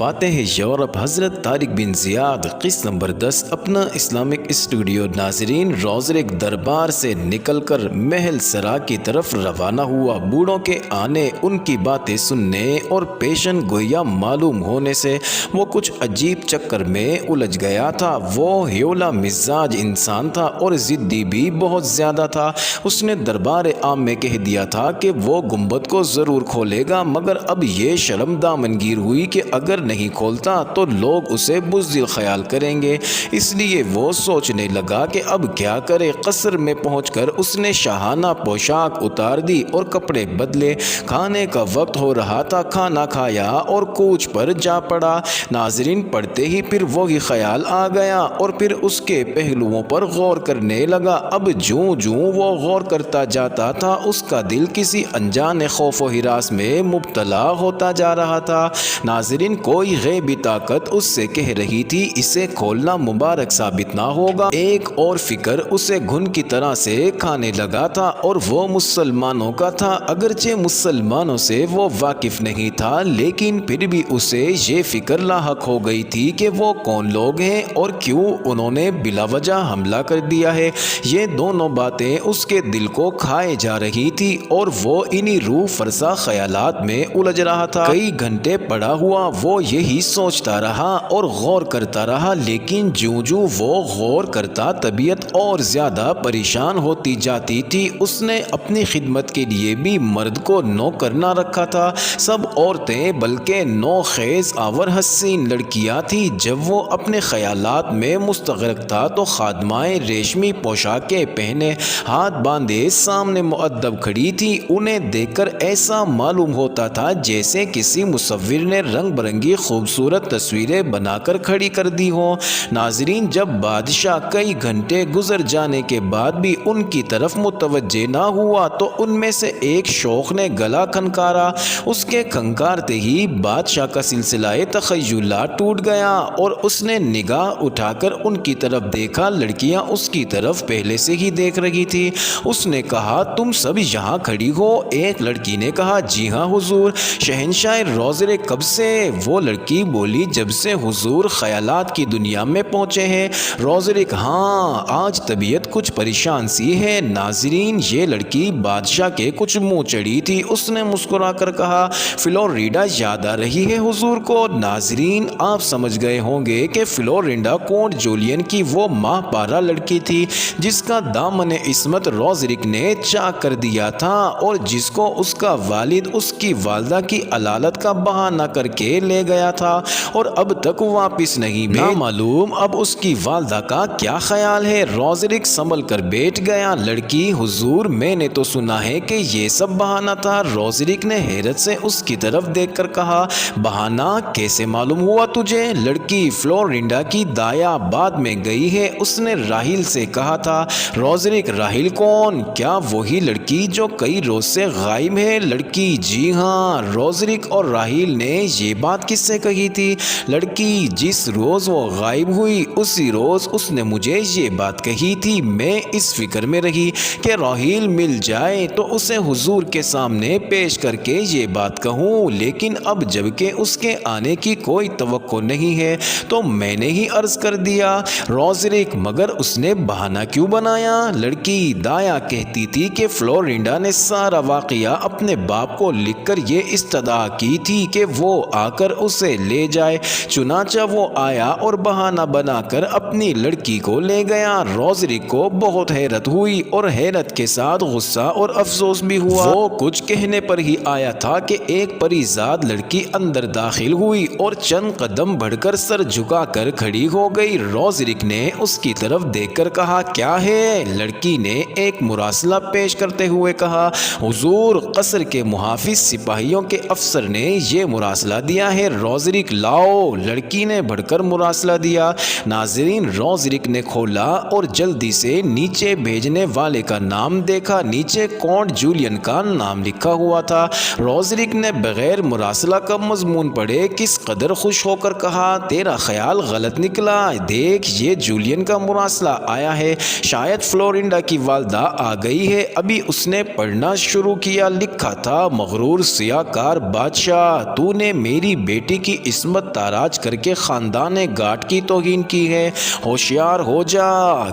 فاتح یورپ حضرت طارق بن زیاد قسط نمبر 10 اپنا اسلامک اسٹوڈیو۔ ناظرین، روزرک دربار سے نکل کر محل سرا کی طرف روانہ ہوا۔ بوڑھوں کے آنے، ان کی باتیں سننے اور پیشن گویا معلوم ہونے سے وہ کچھ عجیب چکر میں الجھ گیا تھا۔ وہ ہیولا مزاج انسان تھا اور ضدی بھی بہت زیادہ تھا۔ اس نے دربار عام میں کہہ دیا تھا کہ وہ گنبد کو ضرور کھولے گا، مگر اب یہ شرم دامنگیر ہوئی کہ اگر نہیں کھولتا تو لوگ اسے بزدل خیال کریں گے۔ اس لیے وہ سوچنے لگا کہ اب کیا کرے۔ قصر میں پہنچ کر اس نے شاہانہ پوشاک اتار دی اور کپڑے بدلے۔ کھانے کا وقت ہو رہا تھا، کھانا کھایا اور کوچ پر جا پڑا۔ ناظرین، پڑھتے ہی پھر وہی خیال آ گیا اور پھر اس کے پہلوؤں پر غور کرنے لگا۔ اب جوں وہ غور کرتا جاتا تھا، اس کا دل کسی انجان خوف و ہراس میں مبتلا ہوتا جا رہا تھا۔ ناظرین، کوئی غیبی طاقت اس سے کہہ رہی تھی اسے کھولنا مبارک ثابت نہ ہوگا۔ ایک اور فکر اسے گھن کی طرح سے کھانے لگا تھا اور وہ مسلمانوں کا تھا۔ اگرچہ مسلمانوں سے وہ واقف نہیں تھا، لیکن پھر بھی اسے یہ فکر لاحق ہو گئی تھی کہ وہ کون لوگ ہیں اور کیوں انہوں نے بلا وجہ حملہ کر دیا ہے۔ یہ دونوں باتیں اس کے دل کو کھائے جا رہی تھی اور وہ انہی روح فرسا خیالات میں الجھ رہا تھا۔ کئی گھنٹے پڑا ہوا وہ یہی سوچتا رہا اور غور کرتا رہا، لیکن جوں وہ غور کرتا طبیعت اور زیادہ پریشان ہوتی جاتی تھی۔ اس نے اپنی خدمت کے لیے بھی مرد کو نوکر نہ رکھا تھا، سب عورتیں بلکہ نوخیز آور حسین لڑکیاں تھیں۔ جب وہ اپنے خیالات میں مستغرق تھا تو خادمائیں ریشمی پوشاکیں پہنے ہاتھ باندھے سامنے مؤدب کھڑی تھی۔ انہیں دیکھ کر ایسا معلوم ہوتا تھا جیسے کسی مصور نے رنگ برنگی خوبصورت تصویریں بنا کر کھڑی کر دی ہوں۔ ناظرین، جب بادشاہ کئی گھنٹے گزر جانے کے بعد بھی ان کی طرف متوجہ نہ ہوا تو ان میں سے ایک شوخ نے گلا کھنکارا۔ اس کے کھنکارتے ہی بادشاہ کا سلسلہ تخیلات ٹوٹ گیا اور اس نے نگاہ اٹھا کر ان کی طرف دیکھا۔ لڑکیاں اس کی طرف پہلے سے ہی دیکھ رہی تھی۔ اس نے کہا، تم سب یہاں کھڑی ہو؟ ایک لڑکی نے کہا، جی ہاں حضور۔ شہنشاہ روزرک کب سے؟ وہ لڑکی بولی، جب سے حضور خیالات کی دنیا میں پہنچے ہیں۔ روزرک، ہاں، آج طبیعت کچھ پریشان سی ہے۔ ناظرین، یہ لڑکی بادشاہ کے کچھ منہ چڑھی تھی۔ اس نے مسکرا کر کہا، فلورینڈا یاد آ رہی ہے حضور کو۔ ناظرین، آپ سمجھ گئے ہوں گے کہ فلورینڈا کونٹ جولین کی وہ ماہ پارہ لڑکی تھی جس کا دامن عصمت روزرک نے چاک کر دیا تھا اور جس کو اس کا والد اس کی والدہ کی علالت کا بہانہ کر کے لے گیا تھا اور اب تک واپس نہیں بھی معلوم اب اس کی والدہ کا کیا خیال ہے۔ روزرک سنبھل کر بیٹھ گیا۔ لڑکی، حضور میں نے تو سنا ہے کہ یہ سب بہانہ تھا۔ روزرک نے حیرت سے اس کی طرف دیکھ کر کہا، بہانہ کیسے معلوم ہوا تجھے؟ لڑکی، فلورینڈا کی دایا بعد میں گئی ہے، اس نے راہیل سے کہا تھا۔ روزرک، راہیل کون؟ کیا وہی لڑکی جو کئی روز سے غائب ہے؟ لڑکی، جی ہاں۔ روزرک اور راہیل نے یہ بات کس سے کہی تھی؟ لڑکی، جس روز وہ غائب ہوئی اسی روز اس نے مجھے یہ بات کہی تھی۔ میں اس فکر میں رہی کہ راہیل مل جائے تو اسے حضور کے سامنے پیش کر کے یہ بات کہوں، لیکن اب جب کہ اس کے آنے کی کوئی توقع نہیں ہے تو میں نے ہی عرض کر دیا۔ روزرک، مگر اس نے بہانہ کیوں بنایا؟ لڑکی، دایا کہتی تھی کہ فلورینڈا نے سارا واقعہ اپنے باپ کو لکھ کر یہ استدعا کی تھی کہ وہ آ کر اسے لے جائے، چنانچہ وہ آیا اور بہانہ بنا کر اپنی لڑکی کو لے گیا۔ روزرک کو بہت حیرت ہوئی اور حیرت کے ساتھ غصہ اور افسوس بھی ہوا۔ وہ کچھ کہنے پر ہی آیا تھا کہ ایک پری زاد لڑکی اندر داخل ہوئی اور چند قدم بڑھ کر سر جھکا کر کھڑی ہو گئی۔ روزرک نے اس کی طرف دیکھ کر کہا، کیا ہے؟ لڑکی نے ایک مراسلہ پیش کرتے ہوئے کہا، حضور، قصر کے محافظ سپاہیوں کے افسر نے یہ مراسلہ دیا ہے۔ روزرک، لاؤ۔ لڑکی نے بڑھ کر مراسلہ دیا۔ ناظرین، روزرک نے کھولا اور جلدی سے نیچے بھیجنے والے کا نام دیکھا۔ نیچے کونٹ جولین کا نام لکھا ہوا تھا۔ روزرک نے بغیر مراسلہ کا مضمون پڑھے کس قدر خوش ہو کر کہا، تیرا خیال غلط نکلا، دیکھ یہ جولین کا مراسلہ آیا ہے، شاید فلورینڈا کی والدہ آ گئی ہے۔ ابھی اس نے پڑھنا شروع کیا۔ لکھا تھا، مغرور سیاہ کار بادشاہ، تو نے میری بیٹی بیٹی کی عصمت تاراج کر کے خاندان گاٹ کی توہین کی ہے۔ ہوشیار ہو جا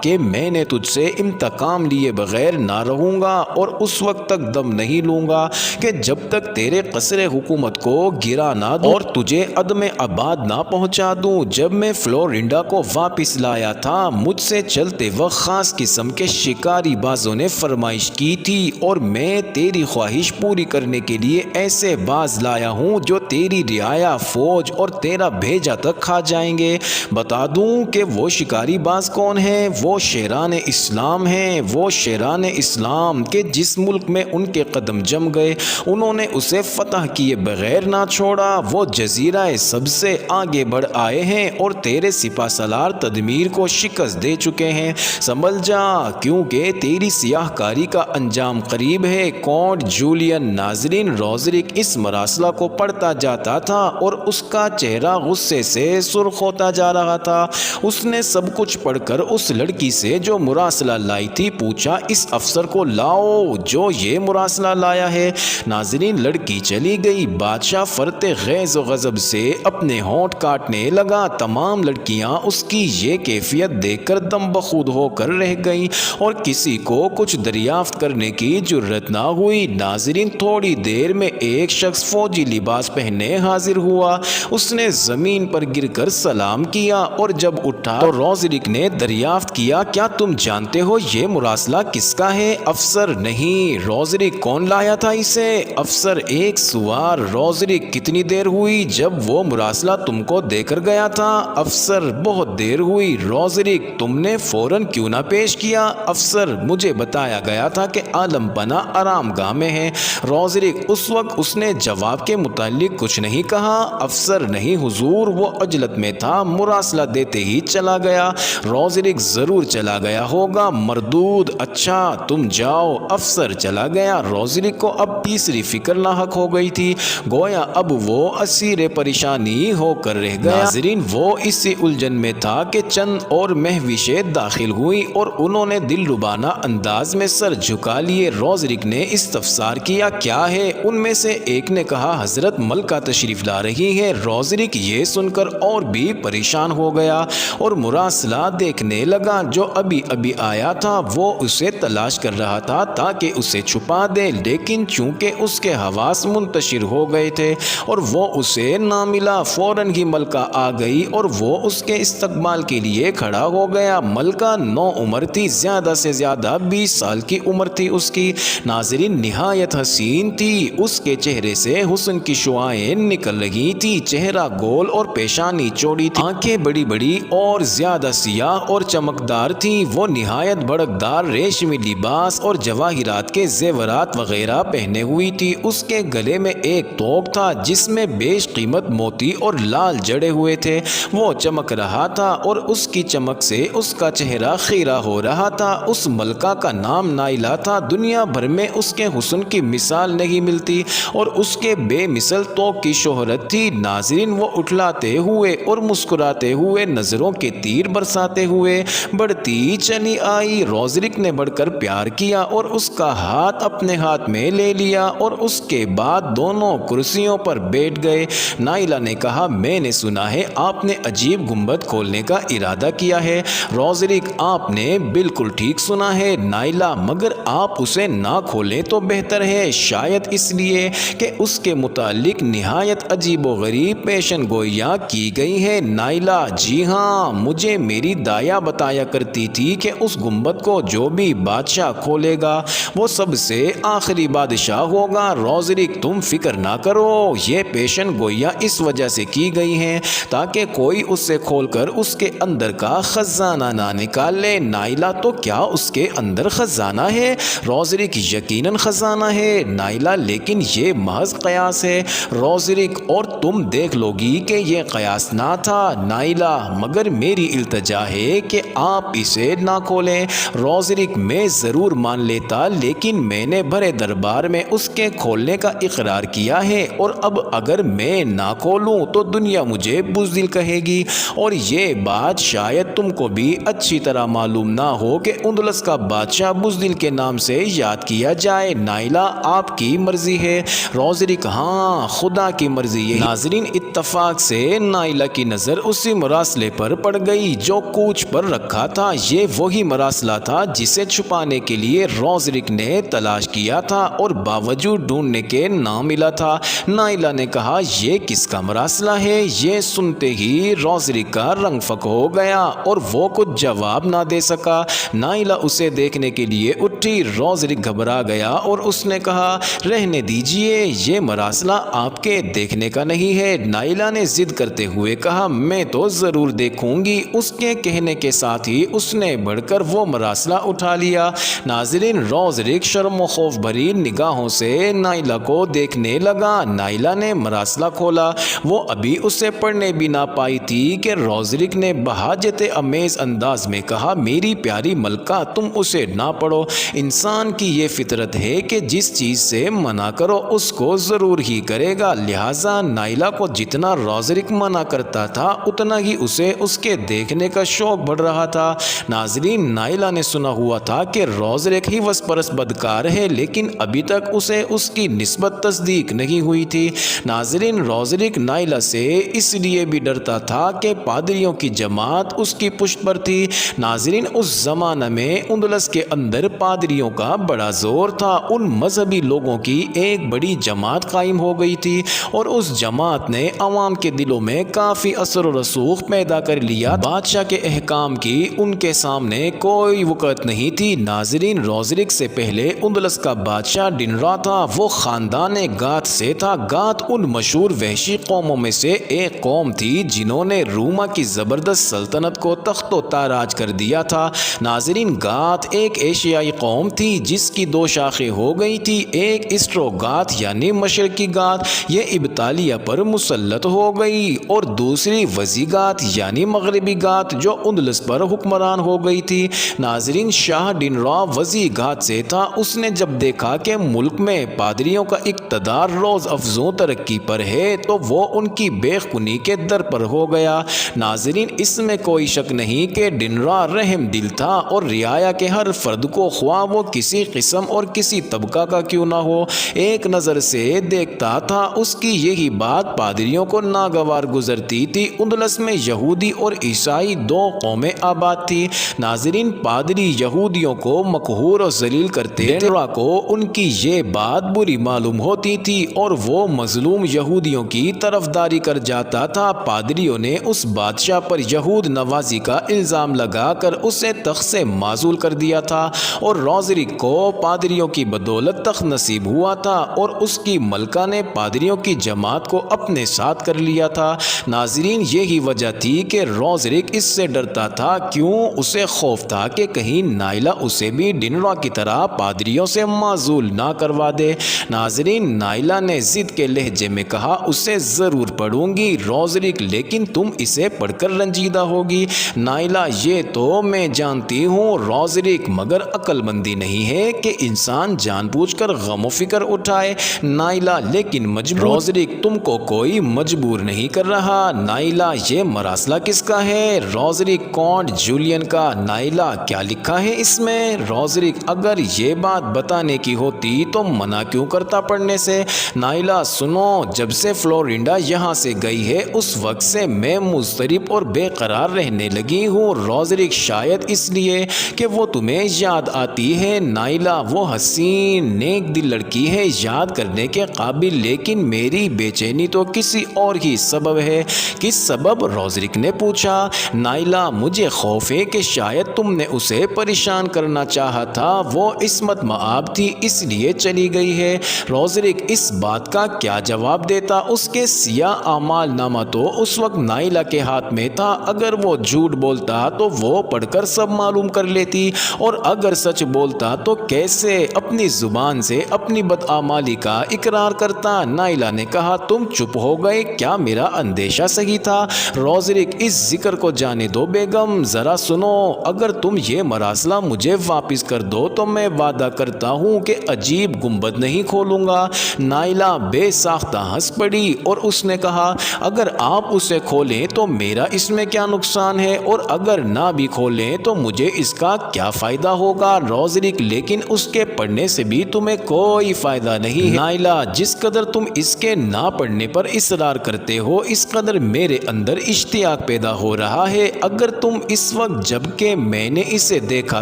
کہ میں نے تجھ سے انتقام لیے بغیر نہ رہوں گا اور اس وقت تک دم نہیں لوں گا کہ جب تک تیرے قصر حکومت کو گرا نہ دوں اور تجھے عدم آباد نہ پہنچا دوں۔ جب میں فلورنڈا کو واپس لایا تھا مجھ سے چلتے وقت خاص قسم کے شکاری بازوں نے فرمائش کی تھی اور میں تیری خواہش پوری کرنے کے لیے ایسے باز لایا ہوں جو تیری رعایا فوج اور تیرا بھیجا تک کھا جائیں گے۔ بتا دوں کہ وہ شکاری باز کون ہیں؟ وہ شیران اسلام ہیں، وہ شیران اسلام کہ جس ملک میں ان کے قدم جم گئے انہوں نے اسے فتح کیے بغیر نہ چھوڑا۔ وہ جزیرہ سب سے آگے بڑھ آئے ہیں اور تیرے سپہ سالار تدمیر کو شکست دے چکے ہیں۔ سنبھل جا کیونکہ تیری سیاہ کاری کا انجام قریب ہے۔ Count Julian. ناظرین، روزرک اس مراسلہ کو پڑھتا جاتا تھا اور اس کا چہرہ غصے سے سرخ ہوتا جا رہا تھا۔ اس نے سب کچھ پڑھ کر اس لڑکی سے جو مراسلہ لائی تھی پوچھا، اس افسر کو لاؤ جو یہ مراسلہ لایا ہے۔ ناظرین، لڑکی چلی گئی۔ بادشاہ فرط غیظ و غضب سے اپنے ہونٹ کاٹنے لگا۔ تمام لڑکیاں اس کی یہ کیفیت دیکھ کر دم بخود ہو کر رہ گئیں اور کسی کو کچھ دریافت کرنے کی جرت نہ ہوئی۔ ناظرین، تھوڑی دیر میں ایک شخص فوجی لباس پہنے حاضر ہوا۔ اس نے زمین پر گر کر سلام کیا اور جب اٹھا تو روزرک نے دریافت کیا، کیا تم جانتے ہو یہ مراسلہ کس کا ہے؟ افسر: نہیں۔ روزرک: کون لایا تھا اسے؟ افسر: ایک سوار۔ روزرک: کتنی دیر ہوئی جب وہ مراسلہ تم کو دے کر گیا تھا؟ افسر: بہت دیر ہوئی۔ روزرک: تم نے فوراً کیوں نہ پیش کیا؟ افسر: مجھے بتایا گیا تھا کہ عالم پناہ آرام گاہ میں ہے۔ روزرک: اس وقت اس نے جواب کے متعلق کچھ نہیں کہا؟ افسر: نہیں حضور، وہ عجلت میں تھا، مراسلہ دیتے ہی چلا گیا۔ روزرک: ضرور چلا گیا ہوگا، مردود۔ اچھا تم جاؤ۔ افسر چلا گیا۔ روزرک کو اب تیسری فکر لاحق ہو گئی تھی، گویا اب وہ اسیر پریشانی ہو کر رہ گیا۔ ناظرین، وہ اسی الجھن میں تھا کہ چند اور مہوشیں داخل ہوئیں اور انہوں نے دل ربانہ انداز میں سر جھکا لیے۔ روزرک نے استفسار کیا، کیا ہے؟ ان میں سے ایک نے کہا، حضرت ملکہ تشریف لا رہی ہے۔ روزرک یہ سن کر اور بھی پریشان ہو گیا اور مراسلہ دیکھنے لگا۔ جو ابھی ابھی آیا تھا وہ اسے تلاش کر رہا تھا تاکہ اسے چھپا دے، لیکن چونکہ اس کے حواس منتشر ہو گئے تھے اور وہ اسے نہ ملا، فوراً ہی ملکہ آ گئی اور وہ اس کے استقبال کے لیے کھڑا ہو گیا۔ ملکہ نو عمر تھی، زیادہ سے زیادہ 20 سال کی عمر تھی اس کی۔ ناظرین، نہایت حسین تھی، اس کے چہرے سے حسن کی شعاعیں نکل رہی تھی۔ چہرہ گول اور پیشانی چوڑی تھی، آنکھیں بڑی بڑی اور زیادہ سیاہ اور چمکدار تھیں۔ وہ نہایت بھڑکدار ریشمی لباس اور جواہرات کے زیورات وغیرہ پہنے ہوئی تھی۔ اس کے گلے میں ایک توق تھا جس میں بیش قیمت موتی اور لال جڑے ہوئے تھے، وہ چمک رہا تھا اور اس کی چمک سے اس کا چہرہ خیرہ ہو رہا تھا۔ اس ملکہ کا نام نائلہ تھا، دنیا بھر میں اس کے حسن کی مثال نہیں ملتی اور اس کے بے مثل توق کی شہرت تھی۔ ناظرین، وہ اٹھلاتے ہوئے اور مسکراتے ہوئے نظروں کے تیر برساتے ہوئے بڑھتی چلی آئی۔ روزرک نے بڑھ کر پیار کیا اور اس کا ہاتھ اپنے ہاتھ میں لے لیا اور اس کے بعد دونوں کرسیوں پر بیٹھ گئے۔ نائلہ نے کہا، میں نے سنا ہے آپ نے عجیب گنبد کھولنے کا ارادہ کیا ہے۔ روزرک: آپ نے بالکل ٹھیک سنا ہے نائلہ، مگر آپ اسے نہ کھولیں تو بہتر ہے، شاید اس لیے کہ اس کے متعلق نہایت عجیب و غریب پیشن گوئیاں کی گئی ہیں۔ نائلہ: جی ہاں، مجھے میری دایا بتایا کرتی تھی کہ اس گنبد کو جو بھی بادشاہ کھولے گا وہ سب سے آخری بادشاہ ہوگا۔ روزرک: تم فکر نہ کرو، یہ پیشن گوئیاں اس وجہ سے کی گئی ہیں تاکہ کوئی اسے کھول کر اس کے اندر کا خزانہ نہ نکال لے۔ نائلہ: تو کیا اس کے اندر خزانہ ہے؟ روزرک: یقیناً خزانہ ہے نائلہ، لیکن یہ محض قیاس ہے۔ روزرک: اور تم دیکھ لو گی کہ یہ قیاس نہ تھا؟ نائلہ: مگر میری التجا ہے کہ آپ اسے نہ کھولیں۔ روزرک: میں ضرور مان لیتا، لیکن میں نے بھرے دربار میں اس کے کھولنے کا اقرار کیا ہے اور اب اگر میں نہ کھولوں تو دنیا مجھے بزدل کہے گی، اور یہ بات شاید تم کو بھی اچھی طرح معلوم نہ ہو کہ اندلس کا بادشاہ بزدل کے نام سے یاد کیا جائے۔ نائلہ: آپ کی مرضی ہے۔ روزرک: ہاں، خدا کی مرضی یہ ناظرین اتفاق سے نائلہ کی نظر اسی مراسلے پر پڑ گئی جو کوچ پر رکھا تھا۔ یہ وہی مراسلہ تھا جسے چھپانے کے لیے روزرک نے تلاش کیا تھا اور باوجود ڈھونڈنے کے نہ ملا تھا۔ نائلہ نے کہا یہ کس کا مراسلہ ہے؟ یہ سنتے ہی روزرک کا رنگ فک ہو گیا اور وہ کچھ جواب نہ دے سکا۔ نائلہ اسے دیکھنے کے لیے اٹھی۔ روزرک گھبرا گیا اور اس نے کہا رہنے دیجئے، یہ مراسلہ آپ کے دیکھنے کا نہیں ہے۔ نائلہ نے ضد کرتے ہوئے کہا میں تو ضرور دیکھوں گی۔ اس کے کہنے کے ساتھ ہی اس نے بڑھ کر وہ مراسلہ اٹھا لیا۔ ناظرین، روزرک شرم و خوف بھری نگاہوں سے نائلہ کو دیکھنے لگا۔ نائلہ نے مراسلہ کھولا۔ وہ ابھی اسے پڑھنے بھی نہ پائی تھی کہ روزرک نے بہجت امیز انداز میں کہا میری پیاری ملکہ تم اسے نہ پڑھو۔ انسان کی یہ فطرت ہے کہ جس چیز سے منع کرو اس کو ضرور ہی کرے گا، لہٰذا نائلہ کو جتنا روزرک منع کرتا تھا اتنا ہی اسے اس کے دیکھنے کا شوق بڑھ رہا تھا۔ ناظرین، نائلہ نے سنا ہوا تھا کہ روزرک ہی وس پرس بدکار ہے، لیکن ابھی تک اسے اس کی نسبت تصدیق نہیں ہوئی تھی۔ ناظرین، روزرک نائلہ سے اس لیے بھی ڈرتا تھا کہ پادریوں کی جماعت اس کی پشت پر تھی۔ ناظرین، اس زمانہ میں اندلس کے اندر پادریوں کا بڑا زور تھا۔ ان مذہبی لوگوں کی ایک بڑی جماعت قائم ہو گئی تھی اور اس جماعت نے عوام کے دلوں میں کافی اثر و رسوخ پیدا کر لیا۔ بادشاہ کے احکام کی ان کے سامنے کوئی وقت نہیں تھی۔ ناظرین، روزرک سے پہلے اندلس کا بادشاہ ڈنرا تھا۔ وہ خاندان گات سے تھا۔ گات ان مشہور وحشی قوموں میں سے ایک قوم تھی جنہوں نے روما کی زبردست سلطنت کو تخت و تاراج کر دیا تھا۔ ناظرین، گات ایک ایشیائی قوم تھی جس کی دو شاخیں ہو گئی تھی، ایک اسٹرو گات یعنی مشرقی گات، یہ ابطالیہ پر مسلط ہو گئی، اور دوسری وزی گات یعنی مغربی گات جو اندلس پر حکمران ہو گئی تھی۔ ناظرین، شاہ ڈنرا وزی گات سے تھا۔ اس نے جب دیکھا کہ ملک میں پادریوں کا اقتدار روز افزوں ترقی پر ہے تو وہ ان کی بے خونی کے در پر ہو گیا۔ ناظرین، اس میں کوئی شک نہیں کہ ڈنرا رحم دل تھا اور رعایا کے ہر فرد کو خواہ وہ کسی قسم اور کسی طبقہ کا کیوں نہ ہو ایک نظر سے دیکھتا تھا۔ اس کی یہی بات پادریوں کو ناگوار گزرتی تھی۔ اندلس میں یہودی اور عیسائی دو قومیں آباد تھی۔ ناظرین، پادری یہودیوں کو مقہور و ذلیل کرتے تھے۔ ڈنرا کو ان کی یہ بات بری معلوم ہوتی تھی اور وہ مظلوم یہودیوں کی طرفداری کر جاتا تھا۔ پادریوں نے اس بادشاہ پر یہود نوازی کا الزام لگا کر اسے تخت سے معزول کر دیا تھا اور روزرک کو پادریوں کی بدولت تخت نصیب ہوا تھا اور اس کی ملکہ نے پادریوں کی جماعت کو اپنے ساتھ کر لیا تھا۔ ناظرین، یہی وجہ تھی کہ روزرک اس سے ڈرتا تھا۔ کیوں؟ اسے خوف تھا کہ کہیں نائلہ اسے بھی ڈنرا کی طرح پادریوں سے معزول نہ کروا دے۔ ناظرین، نائلہ نے ضد کے لہجے میں کہا اسے ضرور پڑھوں گی روزرک، لیکن تم اسے پڑھ کر رنجیدہ ہوگی۔ نائلہ، یہ تو میں جانتی ہوں روزرک، مگر عقل مندی نہیں ہے کہ انسان جان بوجھ کر غم و فکر اٹھائے۔ نائلہ، لیکن مجبور روزرک تم کو کوئی مجبور نہیں کر رہا۔ نائلہ، یہ مراسلہ کس کا ہے؟ روزرک، کونٹ جولین کا۔ نائلہ، کیا لکھا ہے اس میں؟ روزرک، اگر یہ بات بتانے کی ہوتی تو منع کیوں کرتا پڑھنے سے؟ نائلہ، سنو، جب سے فلورینڈا یہاں سے گئی ہے اس وقت سے میں مضطرب اور بے قرار رہنے لگی ہوں۔ روزرک، شاید اس لیے کہ وہ تمہیں یاد آتی ہے۔ نائلہ، وہ حسین نیک دل لڑکی ہے، یاد کرنے کے قابل، لیکن میری بے چینی تو کسی اور ہی سبب ہے۔ کس سبب؟ روزرک نے پوچھا۔ نائلہ، مجھے خوف ہے کہ شاید تم نے اسے پریشان کرنا چاہا تھا، وہ عصمت مآب تھی اس لیے چلی گئی ہے۔ روزرک اس بات کا کیا جواب دیتا؟ اس کے سیاہ اعمال نامہ تو اس وقت نائلہ کے ہاتھ میں تھا۔ اگر وہ جھوٹ بولتا تو وہ پڑھ کر سب معلوم کر لیتی، اور اگر سچ بولتا تو کیسے اپنی زبان سے اپنی بدعمالی کا اقرار کرتا؟ نائلہ نے کہا تم چپ ہو گئے، کیا میرا اندیشہ صحیح تھا؟ روزرک، اس ذکر کو جانے دو بیگم، ذرا سنو، اگر تم یہ مراسلہ مجھے واپس کر دو تو میں وعدہ کرتا ہوں کہ عجیب گنبد نہیں کھولوں گا۔ نائلہ بے ساختہ ہنس پڑی اور اس نے کہا اگر آپ اسے کھولیں تو میرا اس میں کیا نقصان ہے، اور اگر نہ بھی کھولیں تو مجھے اس کا کیا فائدہ ہوگا؟ روزرک، لیکن اس کے پڑھنے سے بھی تمہیں کوئی فائدہ نہیں ہے۔ نائلہ، جس قدر تم اس کے نہ پڑھنے پر اصرار کرتے ہو، اس قدر میرے اندر اشتیاق پیدا ہو رہا ہے۔ اگر تم اس وقت جب کہ میں نے اسے دیکھا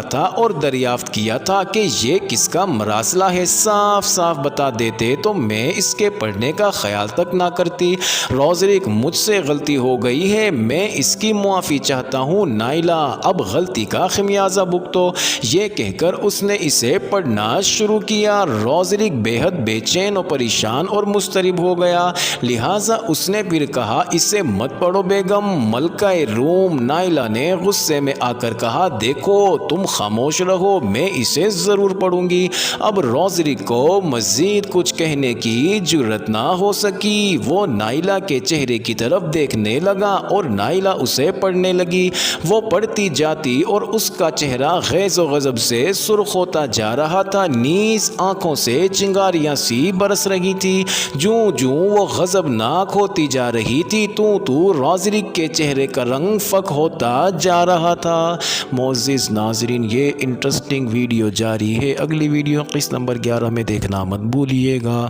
تھا اور دریافت کیا تھا کہ یہ کس کا مراسلہ ہے صاف صاف بتا دیتے تو میں اس کے پڑھنے کا خیال تک نہ کرتی۔ روزرک، مجھ سے غلطی ہو گئی ہے، میں اس کی معافی چاہتا ہوں۔ نائلہ، اب غلطی کا خمیازہ بھگتو۔ یہ کہہ کر اس نے اسے پڑھنا شروع کیا۔ روزرک بے حد بے چین و پریشان اور مضطرب ہو گیا، لہٰذا اس نے پھر کہا، اسے مت پڑھو بیگم، ملکہ روم۔ نائلہ نے غصے میں آ کر کہا، دیکھو تم خاموش رہو، میں اسے ضرور پڑھوں گی۔ اب روزرک کو مزید کچھ کہنے کی جرت نہ ہو سکی، وہ نائلہ کے چہرے کی طرف دیکھنے لگا اور نائلہ اسے پڑھنے لگی۔ وہ پڑھتی جاتی اور اس کا چہرہ غیظ و غضب سے سرخ ہوتا جا رہا تھا، نیز آنکھوں سے چنگاریاں سی برس رہی تھی۔ جوں جوں وہ غضبناک ہوتی جا رہی تھی تو روزرک کے چہرے کا رنگ فک ہوتا جا رہا تھا۔ معزز ناظرین، یہ انٹرسٹنگ ویڈیو جاری ہے، اگلی ویڈیو قسط نمبر 11 میں دیکھنا مت بھولیے گا۔